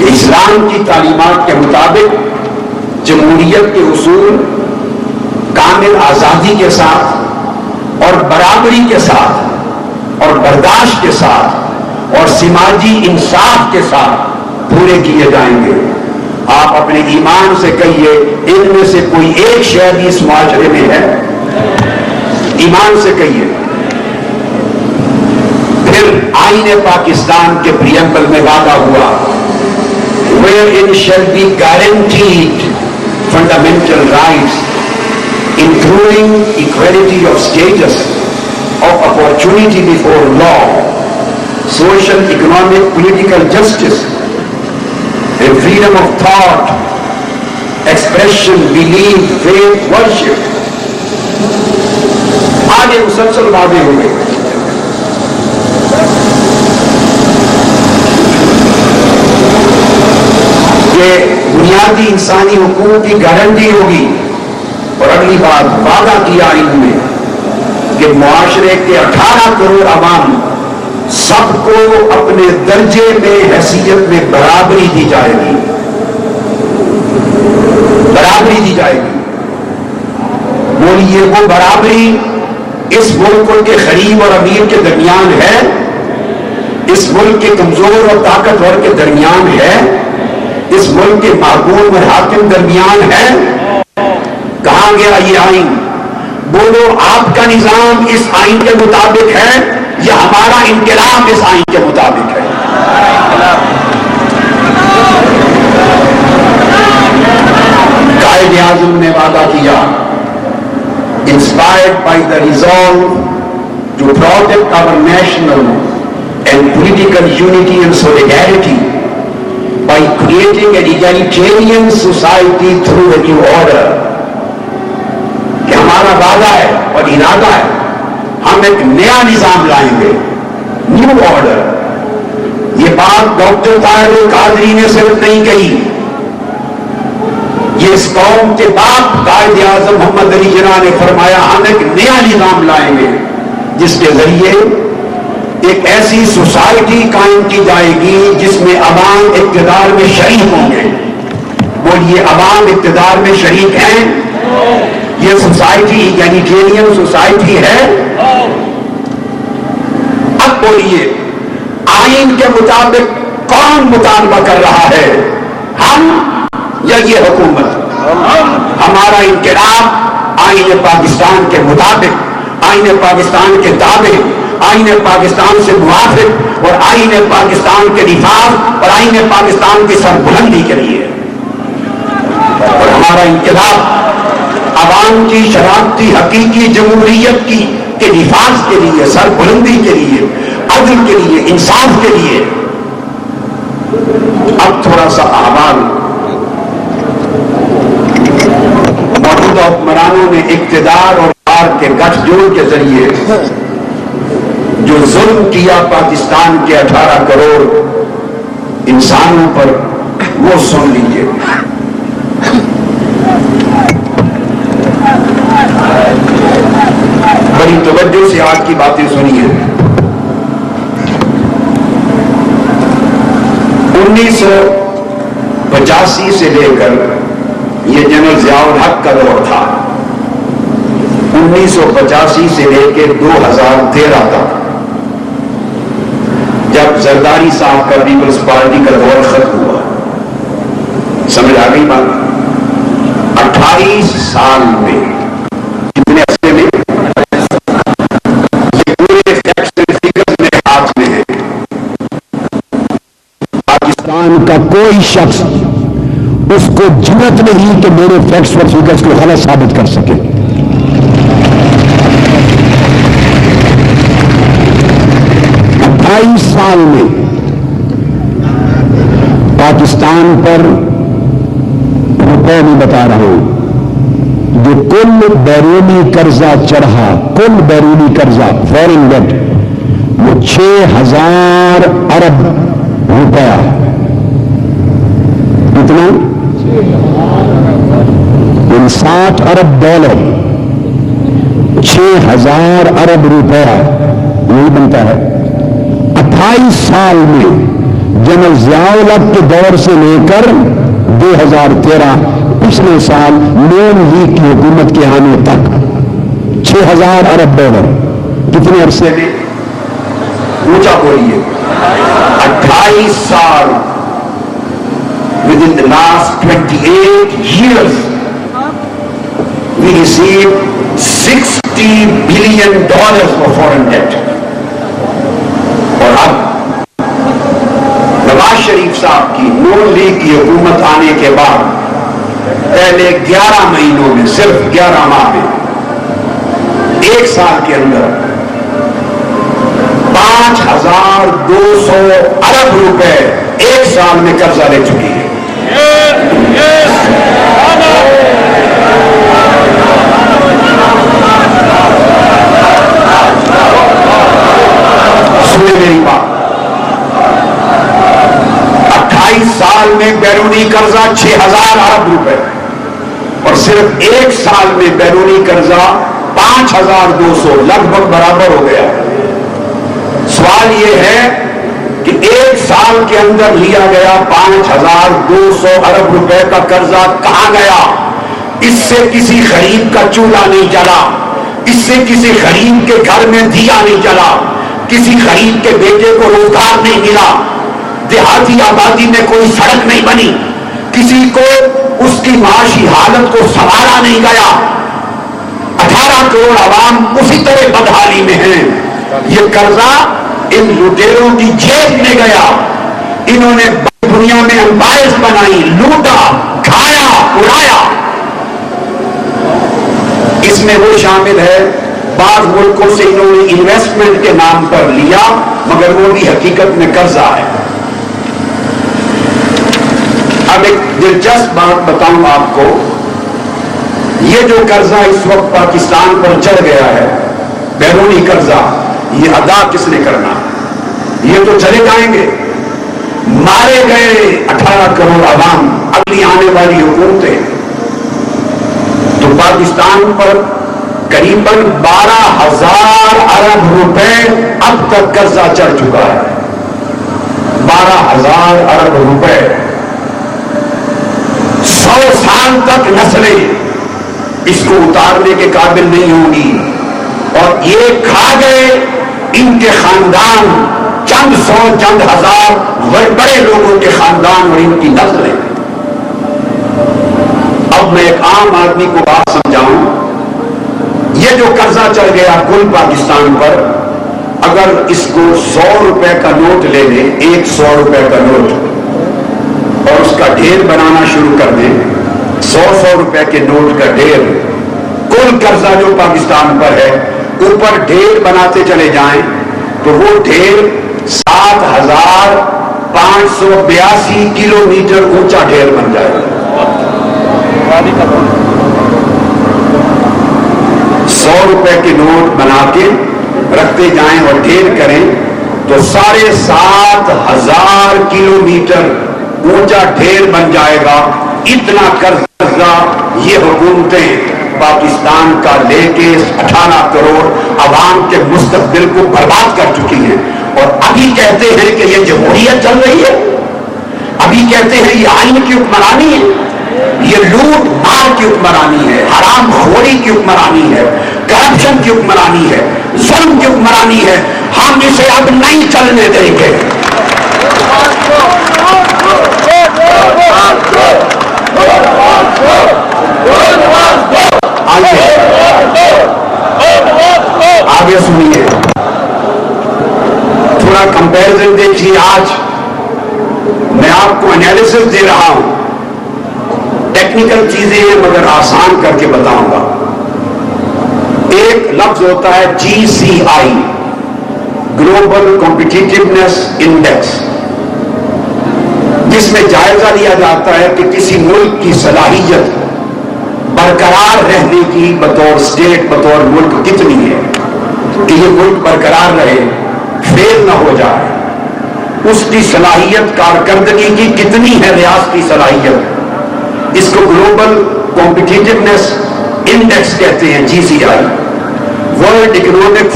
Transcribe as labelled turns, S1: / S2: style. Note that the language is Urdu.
S1: کہ اسلام کی تعلیمات کے مطابق جمہوریت کے اصول کامل آزادی کے ساتھ اور برابری کے ساتھ اور برداشت کے ساتھ اور سماجی انصاف کے ساتھ پورے کیے جائیں گے۔ آپ اپنے ایمان سے کہیے ان میں سے کوئی ایک شے بھی اس معاشرے میں ہے؟ ایمان سے کہیے۔ پھر آئین پاکستان کے پریمبل میں وعدہ ہوا wherein shall be guaranteed fundamental rights including equality of status, of opportunity before law, social, economic, political justice, and freedom of thought, expression, belief, faith, worship. آگے مسلسل وعدے ہوئے۔ کہ بنیادی انسانی حقوق کی گارنٹی ہوگی، اور اگلی بات وعدہ کیا آئین میں کہ معاشرے کے 18 کروڑ عوام سب کو اپنے درجے میں حیثیت میں برابری دی جائے گی، برابری دی جائے گی۔ بولیے وہ برابری اس ملک کے غریب اور امیر کے درمیان ہے، اس ملک کے کمزور اور طاقتور کے درمیان ہے، اس ملک کے محکوم اور حاکم درمیان ہے؟ کہاں گیا یہ آئین؟ بولو آپ کا نظام اس آئین کے مطابق ہے یا ہمارا انقلاب اس آئین کے مطابق ہے؟ قائد اعظم نے وعدہ کیا inspired by the resolve to protect our national and political unity and solidarity by creating an egalitarian society through a new order. کہ ہمارا وعدہ ہے اور ارادہ ہے ہم ایک نیا نظام لائیں گے، نیو آرڈر۔ یہ بات ڈاکٹر طاہر القادری نے صرف نہیں کہی، یہ اس قوم کے باپ قائد اعظم محمد علی جناح نے فرمایا ہم ایک نیا نظام لائیں گے جس کے ذریعے ایک ایسی سوسائٹی قائم کی جائے گی جس میں عوام اقتدار میں شریک ہوں گے۔ بولیے عوام اقتدار میں شریک ہیں؟ یہ سوسائٹی ایگالیٹیرین سوسائٹی ہے؟ اب بولیے آئین کے مطابق کون مطالبہ کر رہا ہے، ہم یا یہ حکومت؟ ہمارا انقلاب آئین پاکستان کے مطابق، آئین پاکستان کے تابع، آئین پاکستان سے موافق اور آئین پاکستان کے نفاذ اور آئین پاکستان کی سربلندی کے لیے، اور ہمارا انقلاب عوام کی شرافتی حقیقی جمہوریت کی کے نفاذ کے لیے، سربلندی کے لیے، عدل کے لیے، انصاف کے لیے۔ اب تھوڑا سا احوال موجودہ حکمرانوں نے اقتدار اور پار کے گٹھ جوڑ کے ذریعے جو ظلم کیا پاکستان کے 18 کروڑ انسانوں پر، وہ سن لیجیے۔ بڑی توجہ سے آج کی باتیں سنیے۔ 1985 سے لے کر یہ جنرل ضیاء الحق کا دور تھا، 1985 سے لے کے 2013 تک جب زرداری صاحب کا پیپلز پارٹی کا دور ختم ہوا۔ سمجھ آ گئی بات؟ 28 سال میں کتنے عرصے میں یہ پورے فیکٹس اینڈ فگرز میرے ہاتھ میں ہیں۔ پاکستان کا کوئی شخص اس کو جرأت نہیں کہ میرے فیکٹس اور فگرز کو غلط ثابت کر سکے۔ سال میں پاکستان پر روپے میں بتا رہا ہوں جو کل بیرونی قرضہ چڑھا، کل بیرونی قرضہ فورن ڈیٹ وہ 6000 ارب روپیہ۔ کتنا؟ 60 ارب ڈالر، 6000 ارب روپیہ، یہی بنتا ہے۔ 28 سال میں
S2: جنرل ضیاء الحق کے دور سے لے کر 2013 پچھلے سال نون لیگ کی حکومت کے آنے تک 6,000 ارب ڈالر کتنے عرصے میں؟
S1: اونچا بولیے 28 سال. Within the last 28 years we received $60 billion for foreign debt. اور اب نواز شریف صاحب کی نون لیگ کی حکومت آنے کے بعد پہلے 11 مہینوں میں صرف 11 ماہ میں ایک سال کے اندر 5,200 ارب روپے ایک سال میں قرضہ لے چکی ہے. سنیں میری بات, 28 سال میں بیرونی قرضہ 6,000 ارب روپے اور صرف ایک سال میں بیرونی قرضہ 5,200 لگ بھگ برابر ہو گیا. سوال یہ ہے کہ ایک سال کے اندر لیا گیا 5,200 ارب روپے کا قرضہ کہاں گیا؟ اس سے کسی غریب کا چولہا نہیں جلا, اس سے کسی غریب کے گھر میں دیا نہیں جلا, کسی غریب کے بیٹے کو روزگار نہیں ملا, دیہاتی آبادی میں کوئی سڑک نہیں بنی, کسی کو اس کی معاشی حالت کو سنوارا نہیں گیا. 18 کروڑ عوام اسی طرح بدحالی میں ہیں. یہ قرضہ ان لٹیروں کی جیب میں گیا, انہوں نے دنیا میں امپائرز بنائی, لوٹا, کھایا, اڑایا. اس میں وہ شامل ہے بعض ملکوں سے انہوں نے انویسٹمنٹ کے نام پر لیا مگر وہ بھی حقیقت میں قرضہ ہے. اب ایک دلچسپ بات بتاؤں آپ کو, یہ جو قرضہ اس وقت پاکستان پر چڑھ گیا ہے بیرونی قرضہ, یہ ادا کس نے کرنا؟ یہ تو چلے جائیں گے. مارے گئے 18 کروڑ عوام, اگلی آنے والی حکومتیں, تو پاکستان پر قریباً 12,000 ارب روپے اب تک قرضہ چڑھ چکا ہے. 12,000 ارب روپے. 100 سال تک نسلیں اس کو اتارنے کے قابل نہیں ہوں گی, اور یہ کھا گئے ان کے خاندان, چند سو چند ہزار بڑے لوگوں کے خاندان اور ان کی نسلیں. اب میں ایک عام آدمی کو بات سمجھاؤں, یہ جو قرضہ چڑھ گیا کل پاکستان پر, اگر اس کو 100 روپے کا نوٹ لے لیں, 100 روپے کا نوٹ, اور اس کا ڈھیر بنانا شروع کر دیں, 100 روپے کے نوٹ کا ڈھیر, کل قرضہ جو پاکستان پر ہے اوپر ڈھیر بناتے چلے جائیں تو وہ ڈھیر 7,582 کلومیٹر اونچا ڈھیر بن جائے گا. 100 روپے کے نوٹ بنا کے رکھتے جائیں اور ڈھیر کریں تو 7,500 کلومیٹر اونچا ڈھیر بن جائے گا. اتنا قرضہ یہ حکومتیں پاکستان کا لے کے 18 کروڑ عوام کے مستقبل کو برباد کر چکی ہیں. اور ابھی کہتے ہیں کہ یہ جمہوریت چل رہی ہے, ابھی کہتے ہیں یہ آئین کی حکمرانی ہے, یہ لوٹ مار کی حکمرانی ہے, حرام خوری کی حکمرانی ہے, کرپشن کی حکمرانی ہے, ظلم کی حکمرانی ہے. ہم اسے اب نہیں چلنے دیں گے. آگے سنیے, تھوڑا کمپیرزن دیکھیے. آج میں آپ کو انالیسس دے رہا ہوں, ٹیکنیکل چیزیں ہیں مگر آسان کر کے بتاؤں گا. ایک لفظ ہوتا ہے GCI, گلوبل کمپیٹیٹیونیس انڈیکس, جس میں جائزہ لیا جاتا ہے کہ کسی ملک کی صلاحیت برقرار رہنے کی بطور اسٹیٹ, بطور ملک کتنی ہے, کہ یہ ملک برقرار رہے, فیل نہ ہو جائے. اس کی صلاحیت, کارکردگی کی کتنی ہے ریاستی صلاحیت, اس کو گلوبل کمپیٹیٹیونیس انڈیکس کہتے ہیں, GCI. World economic